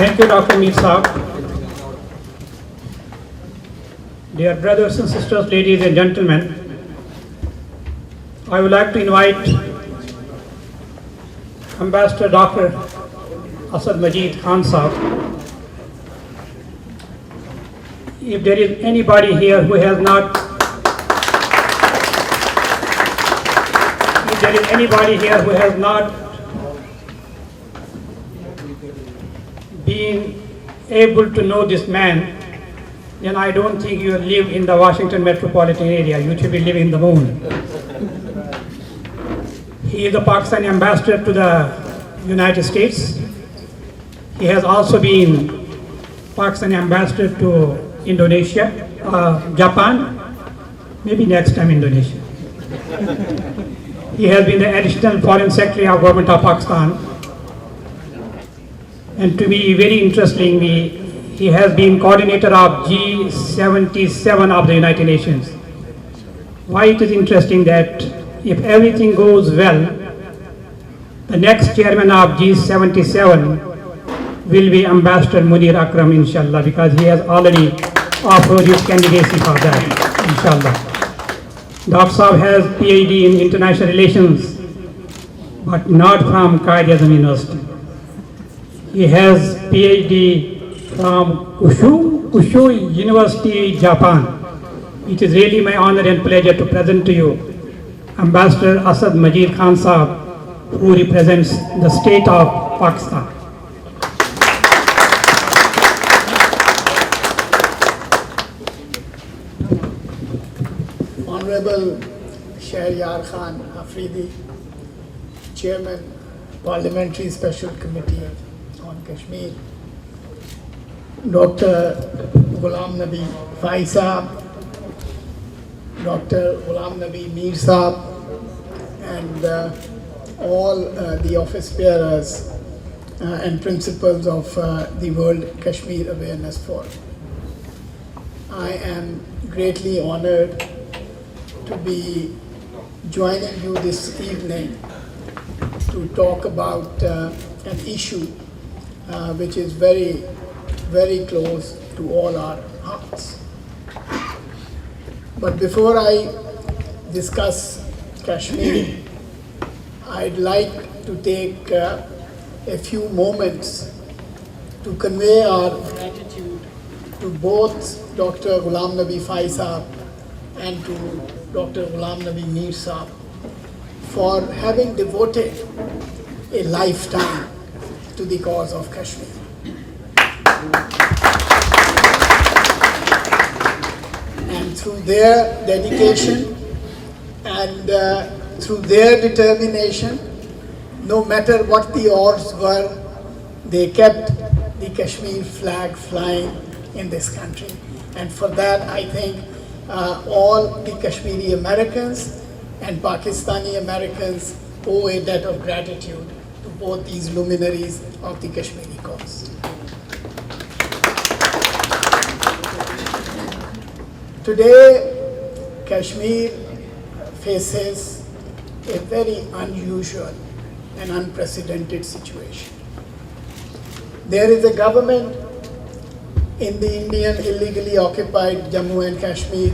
Thank you, Dr. Mir Saab. Dear brothers and sisters, ladies and gentlemen, I would like to invite Ambassador Dr. Asad Majid Khan Saab. If there is anybody here who has not, been able to know this man, then I don't think you live in the Washington metropolitan area. You should be living in the moon. He is the Pakistani ambassador to the United States. He has also been Pakistani ambassador to Indonesia, Japan, maybe next time Indonesia. He has been the additional foreign secretary of government of Pakistan. And to me, very interestingly, he has been coordinator of G77 of the United Nations. Why it is interesting that if everything goes well, the next chairman of G77 will be Ambassador Munir Akram, inshallah, because he has already offered his candidacy for that, inshallah. Dr. Saab has PhD in international relations, but not from Qaid-e-Azam University. He has PhD from Kyushu University, Japan. It is really my honor and pleasure to present to you Ambassador Asad Majid Khan Saab, who represents the state of Pakistan. Honorable Shehryar Khan Afridi, Chairman, Parliamentary Special Committee on Kashmir, Dr. Ghulam Nabi Faiz Saab, Dr. Ghulam Nabi Mir Saab, and all the office bearers and principals of the World Kashmir Awareness Forum. I am greatly honored to be joining you this evening to talk about an issue which is very, very close to all our hearts. But before I discuss Kashmir, I'd like to take a few moments to convey our gratitude to both Dr. Ghulam Nabi Faiz Saab and to Dr. Ghulam Nabi Mir Saab for having devoted a lifetime to the cause of Kashmir. And through their dedication and through their determination, no matter what the odds were, they kept the Kashmir flag flying in this country. And for that, I think all the Kashmiri Americans and Pakistani Americans owe a debt of gratitude to both these luminaries of the Kashmiri cause. Today, Kashmir faces a very unusual and unprecedented situation. There is a government in the Indian illegally occupied Jammu and Kashmir,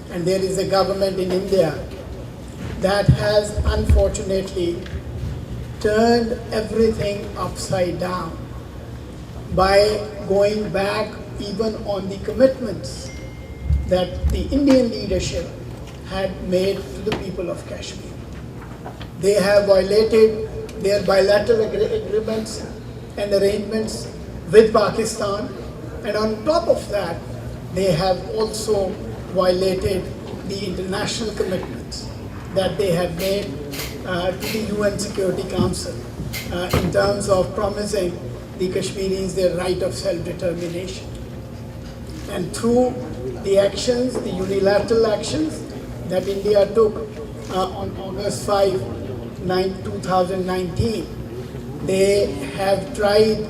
and there is a government in India that has unfortunately turned everything upside down by going back even on the commitments that the Indian leadership had made to the people of Kashmir. They have violated their bilateral agreements and arrangements with Pakistan, and on top of that, they have also violated the international commitments that they had made to the UN Security Council in terms of promising the Kashmiris their right of self-determination. And through the actions, the unilateral actions that India took on August 5, 2019, they have tried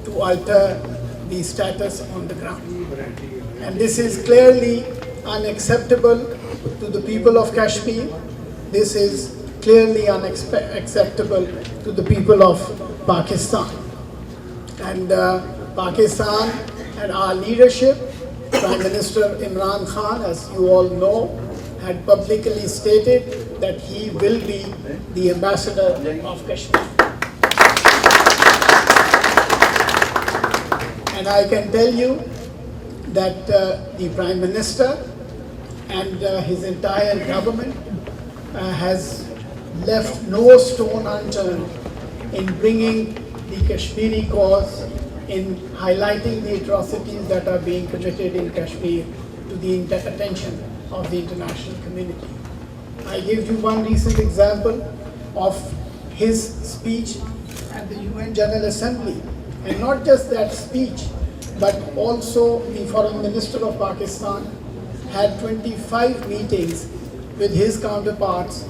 to alter the status on the ground. And this is clearly unacceptable to the people of Kashmir. This is clearly unacceptable to the people of Pakistan. And Pakistan and our leadership, Prime Minister Imran Khan, as you all know, had publicly stated that he will be the ambassador of Kashmir. And I can tell you that the Prime Minister and his entire government has left no stone unturned in bringing the Kashmiri cause, in highlighting the atrocities that are being committed in Kashmir to the attention of the international community. I give you one recent example of his speech at the UN General Assembly, and not just that speech, but also the Foreign Minister of Pakistan had 25 meetings with his counterparts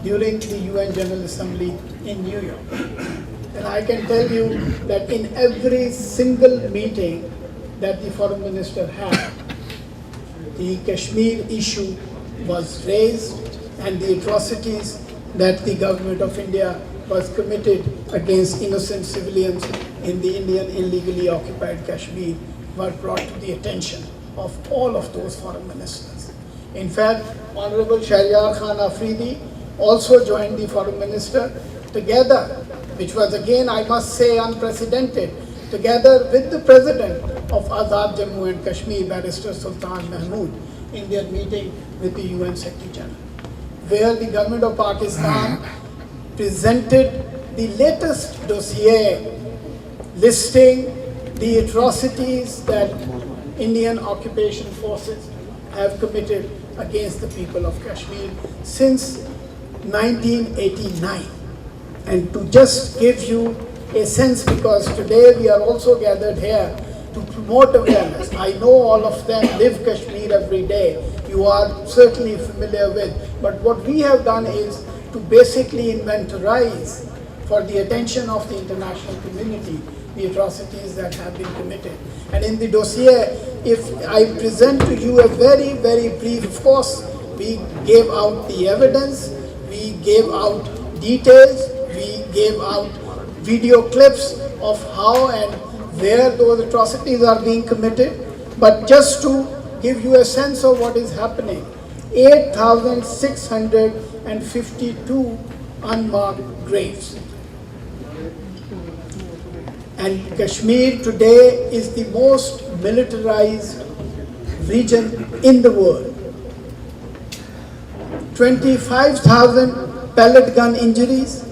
during the UN General Assembly in New York. And I can tell you that in every single meeting that the Foreign Minister had, the Kashmir issue was raised, and the atrocities that the government of India was committed against innocent civilians in the Indian illegally occupied Kashmir were brought to the attention of all of those foreign ministers. In fact, Honorable Shehryar Khan Afridi also joined the foreign minister together, which was again, I must say, unprecedented, together with the president of Azad Jammu and Kashmir, Barrister Sultan Mahmood, in their meeting with the UN Secretary General, where the government of Pakistan presented the latest dossier listing the atrocities that Indian occupation forces have committed against the people of Kashmir since 1989. And to just give you a sense, because today we are also gathered here to promote awareness. I know all of them live Kashmir every day. You are certainly familiar with. But what we have done is to basically inventorize for the attention of the international community the atrocities that have been committed. And in the dossier, if I present to you a very, very brief, of course, we gave out the evidence, we gave out details, we gave out video clips of how and where those atrocities are being committed. But just to give you a sense of what is happening, 8,652 unmarked graves. And Kashmir today is the most militarized region in the world. 25,000 pellet gun injuries,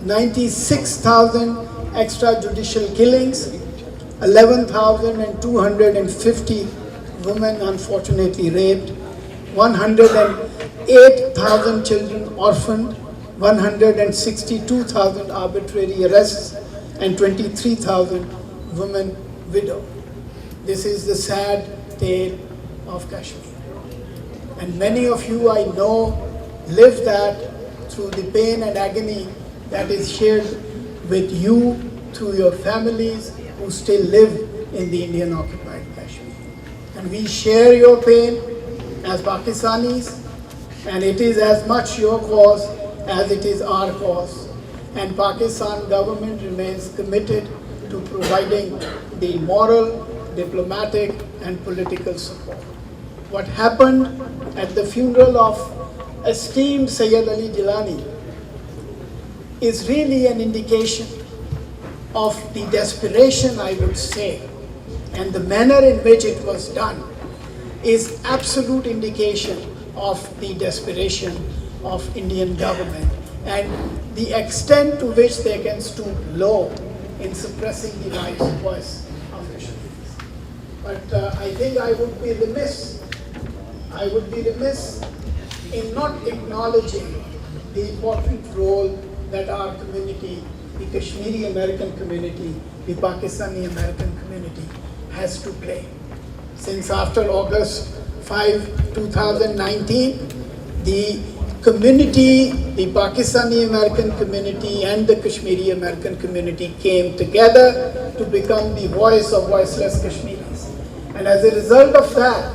96,000 extrajudicial killings, 11,250 women unfortunately raped, 108,000 children orphaned, 162,000 arbitrary arrests, and 23,000 women widowed. This is the sad tale of Kashmir. And many of you, I know, live that through the pain and agony that is shared with you through your families who still live in the Indian occupied Kashmir. And we share your pain as Pakistanis, and it is as much your cause as it is our cause. And Pakistan government remains committed to providing the moral, diplomatic and political support. What happened at the funeral of esteemed Sayyid Ali Jilani is really an indication of the desperation, I would say, and the manner in which it was done is absolute indication of the desperation of Indian government and the extent to which they can stoop low in suppressing the voice of Kashmiris. But I think I would be remiss in not acknowledging the important role that our community, the Kashmiri American community, the Pakistani American community has to play. Since after August 5, 2019, the community, the Pakistani American community and the Kashmiri American community came together to become the voice of voiceless Kashmiris. And as a result of that,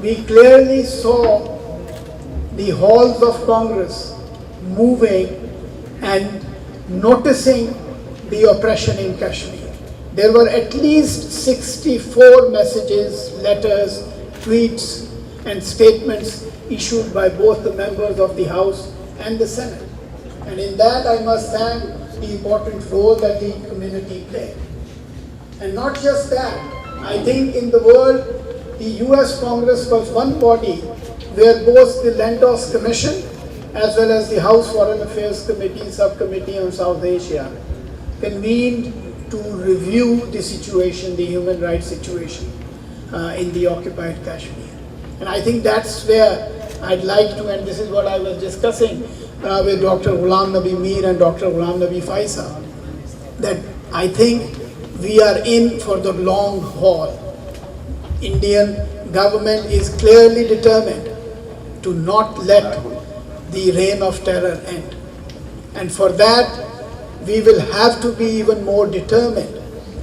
we clearly saw the halls of Congress moving and noticing the oppression in Kashmir. there were at least 64 messages, letters, tweets, and statements issued by both the members of the House and the Senate. And in that, I must thank the important role that the community played. And not just that, I think in the world, the US Congress was one body where both the Landos Commission as well as the House Foreign Affairs Committee, Subcommittee on South Asia, convened to review the situation, the human rights situation in the occupied Kashmir. And I think that's where I'd like to, and this is what I was discussing with Dr. Ghulam Nabi Mir and Dr. Ghulam Nabi Faisal, that I think we are in for the long haul. Indian government is clearly determined to not let the reign of terror end. And for that, we will have to be even more determined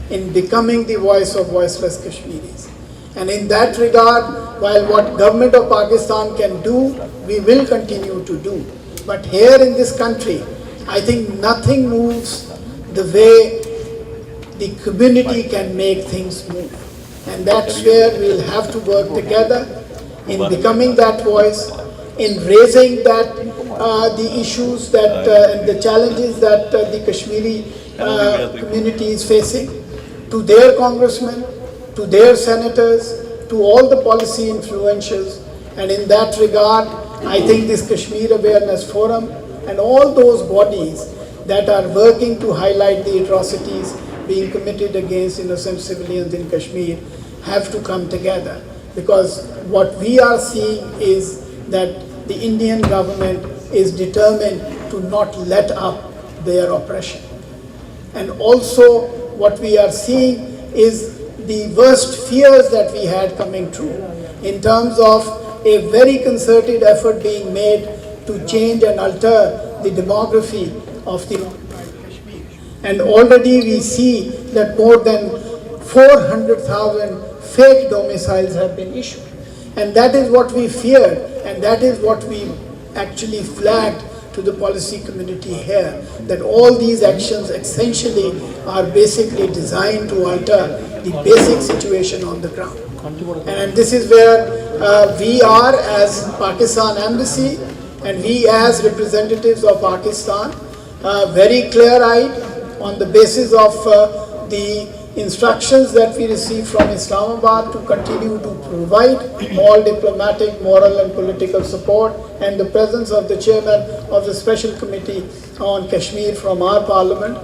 in becoming the voice of voiceless Kashmiris. And in that regard, while what government of Pakistan can do, we will continue to do. But here in this country, I think nothing moves the way the community can make things move. And that's where we'll have to work together in becoming that voice, in raising that the issues that and the challenges that the Kashmiri community is facing, to their congressmen, to their senators, to all the policy influentials. And in that regard, I think this Kashmir Awareness Forum and all those bodies that are working to highlight the atrocities being committed against innocent civilians in Kashmir have to come together, because what we are seeing is that the Indian government is determined to not let up their oppression. And also what we are seeing is the worst fears that we had coming true in terms of a very concerted effort being made to change and alter the demography of the Kashmir. And already we see that more than 400,000 fake domiciles have been issued. And that is what we feared, and that is what we actually flagged to the policy community here, that all these actions essentially are basically designed to alter the basic situation on the ground. And this is where we are as Pakistan Embassy and we as representatives of Pakistan very clear-eyed on the basis of the instructions that we received from Islamabad to continue to provide all diplomatic, moral and political support, and the presence of the chairman of the Special Committee on Kashmir from our parliament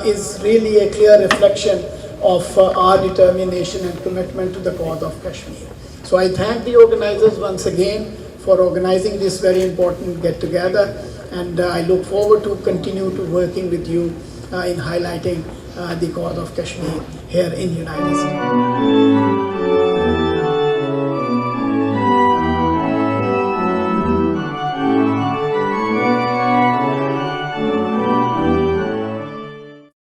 is really a clear reflection of our determination and commitment to the cause of Kashmir. So I thank the organizers once again for organizing this very important get-together, and I look forward to continue to working with you in highlighting the cause of Kashmir here in the United States.